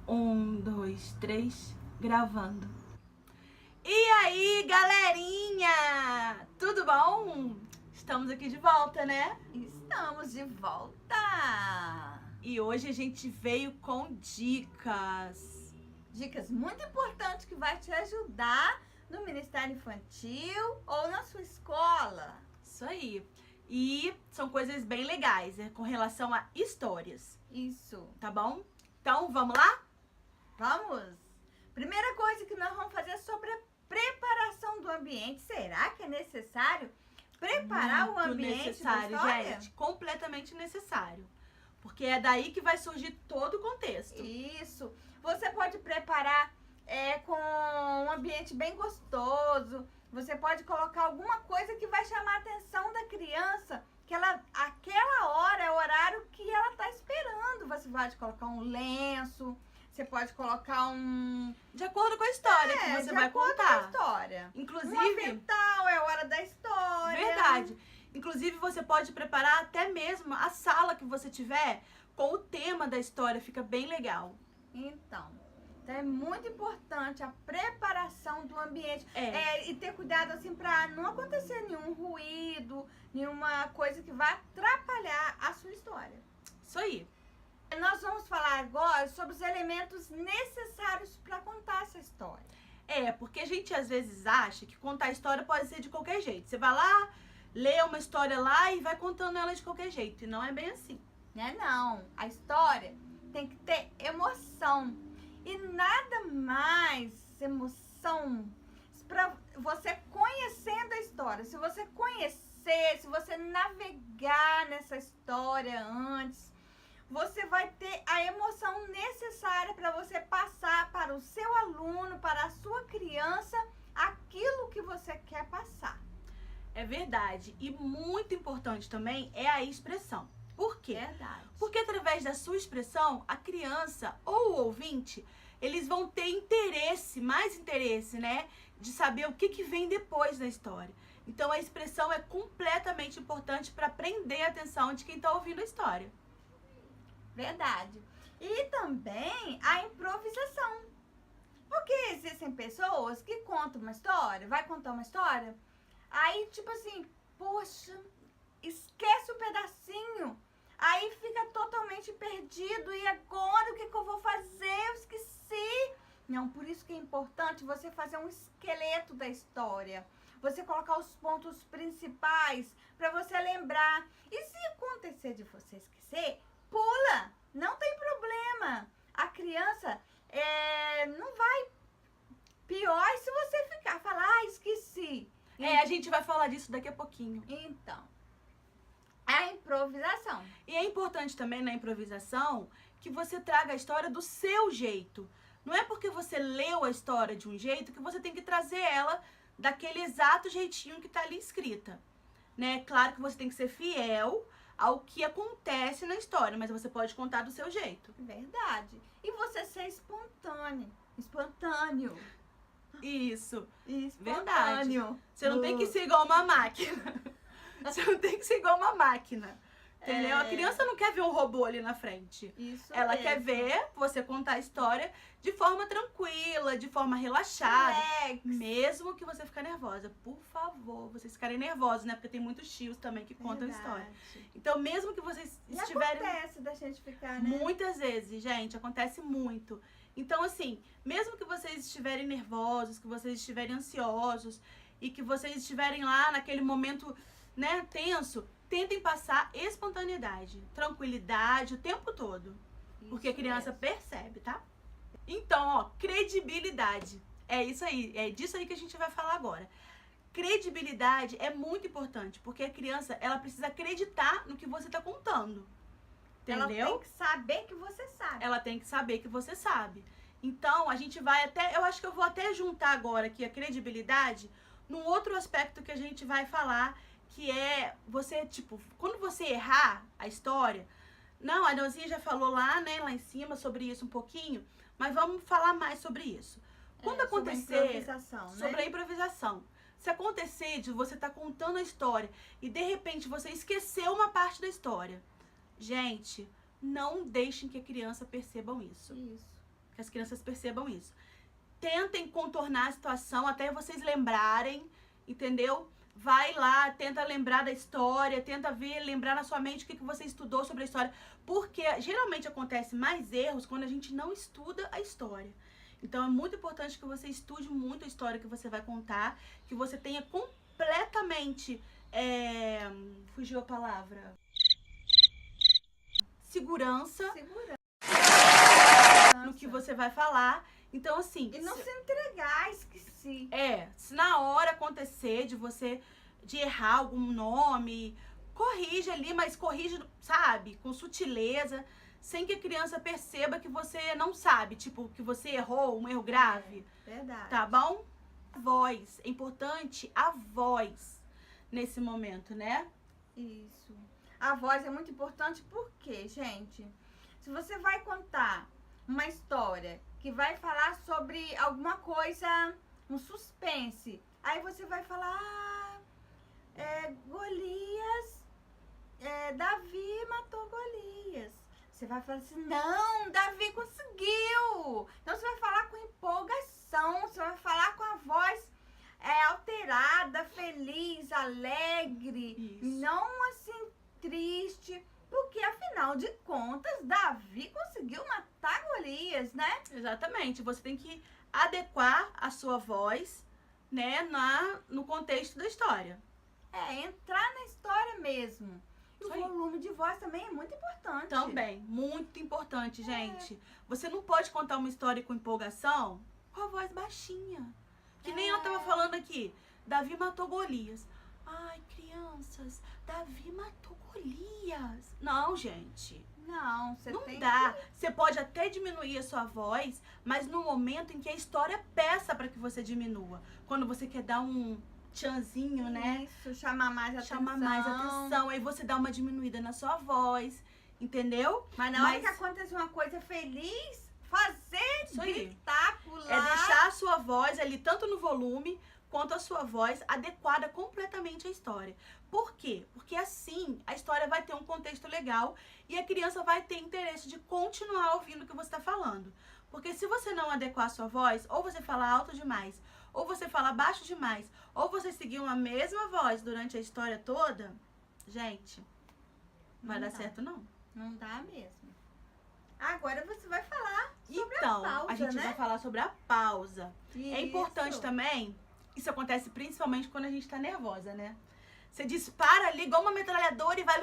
Um, dois, três, gravando. E aí, galerinha? Tudo bom? Estamos aqui de volta, né? Estamos de volta! E hoje a gente veio com dicas. Dicas muito importantes que vai te ajudar no Ministério Infantil ou na sua escola. Isso aí. E são coisas bem legais, com relação a histórias. Isso. Tá bom? Então, vamos lá? Vamos? Primeira coisa que nós vamos fazer é sobre a preparação do ambiente. Será que é necessário preparar o ambiente da história? Gente, completamente necessário. Porque é daí que vai surgir todo o contexto. Isso. Você pode preparar com um ambiente bem gostoso. Você pode colocar alguma coisa que vai chamar a atenção da criança, que aquela hora é o horário que ela está esperando. Você pode colocar um lenço, você pode colocar de acordo com a história que você vai contar. De acordo com a história. Inclusive, um avental é a hora da história. Verdade. Inclusive, você pode preparar até mesmo a sala que você tiver com o tema da história. Fica bem legal. Então é muito importante a preparação do ambiente. E ter cuidado assim para não acontecer nenhum ruído, nenhuma coisa que vai atrapalhar a sua história. Isso aí. Nós vamos falar agora sobre os elementos necessários para contar essa história. Porque a gente às vezes acha que contar a história pode ser de qualquer jeito. Você vai lá, lê uma história lá e vai contando ela de qualquer jeito. E não é bem assim. Não. A história tem que ter emoção. E nada mais emoção para você conhecendo a história. Se você conhecer, se você navegar nessa história antes, você vai ter a emoção necessária para você passar para o seu aluno, para a sua criança, aquilo que você quer passar. É verdade. E muito importante também é a expressão. Por quê? Verdade. Porque através da sua expressão, a criança ou o ouvinte, eles vão ter mais interesse, né? De saber o que vem depois da história. Então, a expressão é completamente importante para prender a atenção de quem está ouvindo a história. Verdade. E também a improvisação. Porque existem pessoas que contam uma história, vai contar uma história, aí tipo assim, poxa, esquece um pedacinho. Aí fica totalmente perdido. E agora o que eu vou fazer? Eu esqueci. Não, por isso que é importante você fazer um esqueleto da história. Você colocar os pontos principais para você lembrar. E se acontecer de você esquecer, pula. Não tem problema. A criança não vai pior se você falar, esqueci. A gente vai falar disso daqui a pouquinho. Então, a improvisação. E é importante também na improvisação que você traga a história do seu jeito. Não é porque você leu a história de um jeito que você tem que trazer ela daquele exato jeitinho que está ali escrita. Né? Claro que você tem que ser fiel ao que acontece na história, mas você pode contar do seu jeito. Verdade. E você ser espontâneo. Espontâneo. Isso. Espontâneo. Verdade. Você não tem que ser igual uma máquina. Você não tem que ser igual uma máquina. Entendeu? A criança não quer ver um robô ali na frente. Isso Ela mesmo. quer ver você contar a história de forma tranquila, de forma relaxada. Relax. Mesmo que você ficar nervosa. Por favor, vocês ficarem nervosos, né? Porque tem muitos tios também que contam a história. Então, mesmo que vocês estiverem... acontece da gente ficar, né? Muitas vezes, gente, acontece muito. Então, assim, mesmo que vocês estiverem nervosos, que vocês estiverem ansiosos e que vocês estiverem lá naquele momento, né, tenso, tentem passar espontaneidade, tranquilidade o tempo todo. Porque a criança percebe, tá? Então, ó, credibilidade. É isso aí, é disso aí que a gente vai falar agora. Credibilidade é muito importante, porque a criança, ela precisa acreditar no que você tá contando. Entendeu? Ela tem que saber que você sabe. Ela tem que saber que você sabe. Então, a gente vai eu acho que eu vou até juntar agora aqui a credibilidade num outro aspecto que a gente vai falar, que é você, tipo, quando você errar a história... Não, a Neuzinha já falou lá, né, lá em cima sobre isso um pouquinho, mas vamos falar mais sobre isso. Quando acontecer... Sobre a improvisação, né? Sobre a improvisação. Se acontecer de você estar contando a história e, de repente, você esqueceu uma parte da história, gente, não deixem que a criança percebam isso. Isso. que as crianças percebam isso. Tentem contornar a situação até vocês lembrarem, entendeu? Vai lá, tenta lembrar da história, tenta lembrar na sua mente o que você estudou sobre a história. Porque geralmente acontece mais erros quando a gente não estuda a história. Então é muito importante que você estude muito a história que você vai contar, que você tenha completamente, fugiu a palavra, segurança no que você vai falar. Então, assim... E não se entregar, esqueci. Se na hora acontecer de errar algum nome, corrige ali, mas corrige, sabe, com sutileza, sem que a criança perceba que você não sabe, tipo, que você errou, um erro grave. Verdade. Tá bom? A voz, é importante a voz nesse momento, né? Isso. A voz é muito importante porque, gente, se você vai contar uma história que vai falar sobre alguma coisa, um suspense, aí você vai falar, Golias, Davi matou Golias. Você vai falar assim, não, Davi conseguiu. Então você vai falar com empolgação, você vai falar com a voz alterada, feliz, alegre, Isso. não assim triste, porque afinal de contas, Davi conseguiu matar Golias, né? Exatamente. Você tem que adequar a sua voz, né, no contexto da história. Entrar na história mesmo. E o Isso aí. volume de voz também é muito importante. Também, muito importante, gente. Você não pode contar uma história com empolgação com a voz baixinha. Que nem eu tava falando aqui. Davi matou Golias. Ai, crianças, Davi matou Golias. Não, gente. Não, você Não tem dá. Você pode até diminuir a sua voz, mas no momento em que a história peça para que você diminua. Quando você quer dar um tchanzinho, né? Isso, chamar mais atenção. Chamar mais atenção. Aí você dá uma diminuída na sua voz. Entendeu? Mas na hora que acontece uma coisa feliz, fazer, Isso aí. gritar, pular. É deixar a sua voz ali, tanto no volume quanto a sua voz adequada completamente à história. Por quê? Porque assim a história vai ter um contexto legal e a criança vai ter interesse de continuar ouvindo o que você está falando. Porque se você não adequar a sua voz, ou você fala alto demais, ou você fala baixo demais, ou você seguir uma mesma voz durante a história toda, gente, não vai dar certo não. Não dá mesmo. Agora você vai falar sobre Então, a pausa, a gente né? vai falar sobre a pausa. É importante Isso. também, isso acontece principalmente quando a gente tá nervosa, né? Você dispara ali igual uma metralhadora e vai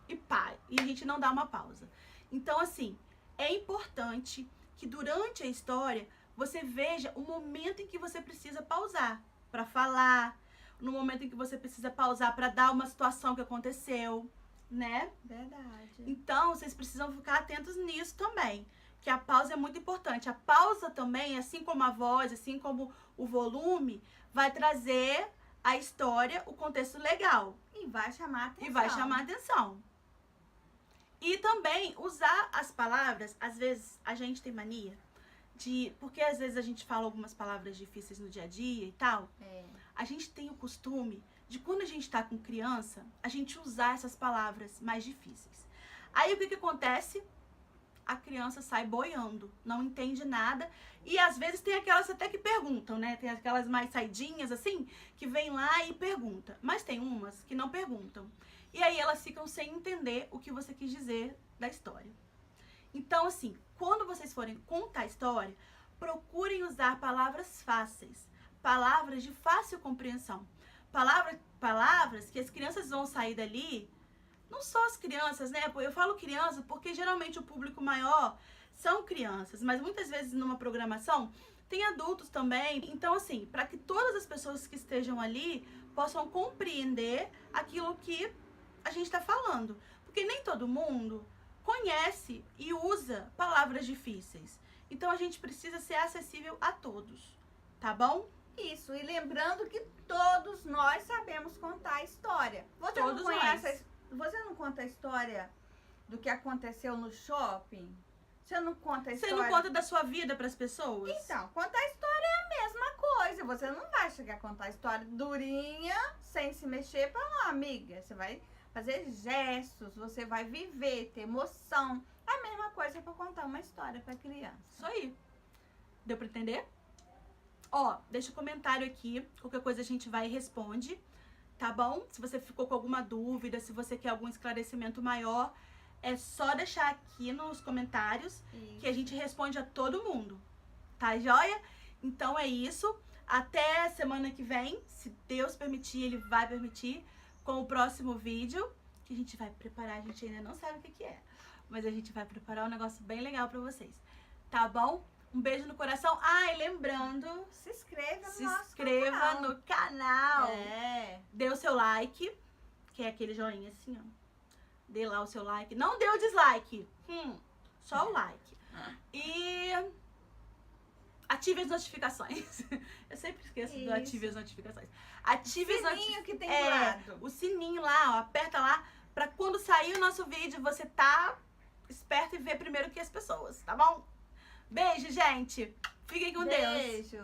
e para. E a gente não dá uma pausa. Então, assim, é importante que durante a história você veja o momento em que você precisa pausar para falar, no momento em que você precisa pausar para dar uma situação que aconteceu, né? Verdade. Então, vocês precisam ficar atentos nisso também, que a pausa é muito importante. A pausa também, assim como a voz, assim como o volume, vai trazer a história, o contexto legal. E vai chamar atenção. E vai chamar atenção. E também usar as palavras, às vezes a gente tem mania porque às vezes a gente fala algumas palavras difíceis no dia a dia e tal. A gente tem o costume de quando a gente tá com criança, a gente usar essas palavras mais difíceis. Aí o que acontece? A criança sai boiando, não entende nada. E às vezes tem aquelas até que perguntam, né? Tem aquelas mais saidinhas assim, que vem lá e pergunta. Mas tem umas que não perguntam. E aí elas ficam sem entender o que você quis dizer da história. Então, assim, quando vocês forem contar a história, procurem usar palavras fáceis, palavras de fácil compreensão. Palavras que as crianças vão sair dali, não só as crianças, né? Eu falo criança porque geralmente o público maior são crianças, mas muitas vezes numa programação tem adultos também. Então, assim, para que todas as pessoas que estejam ali possam compreender aquilo que a gente está falando. Porque nem todo mundo conhece e usa palavras difíceis. Então, a gente precisa ser acessível a todos, tá bom? Isso, e lembrando que todos nós sabemos contar a história. Você Todos não conhece nós. Você não conta a história do que aconteceu no shopping? Você não conta a Você história... não conta da sua vida para as pessoas? Então, contar a história é a mesma coisa. Você não vai chegar a contar a história durinha, sem se mexer para uma amiga. Você vai fazer gestos, você vai viver, ter emoção. A mesma coisa pra contar uma história pra criança. Isso aí. Deu pra entender? Ó, deixa um comentário aqui. Qualquer coisa a gente vai e responde. Tá bom? Se você ficou com alguma dúvida, se você quer algum esclarecimento maior, é só deixar aqui nos comentários que a gente responde a todo mundo. Tá, joia? Então é isso. Até semana que vem, se Deus permitir, Ele vai permitir, com o próximo vídeo, que a gente vai preparar. A gente ainda não sabe o que é, mas a gente vai preparar um negócio bem legal pra vocês. Tá bom? Um beijo no coração. Ah, e lembrando, Se inscreva no se nosso inscreva canal. no canal. É. Dê o seu like, que é aquele joinha assim, ó. Dê lá o seu like. Não dê o dislike. Só o like. E ative as notificações. Eu sempre esqueço do ative as notificações. Ative as notificações. Sininho que tem do lado. O sininho lá, ó. Aperta lá pra quando sair o nosso vídeo, você tá esperto e ver primeiro que as pessoas, tá bom? Beijo, gente. Fiquem com Deus. Beijo.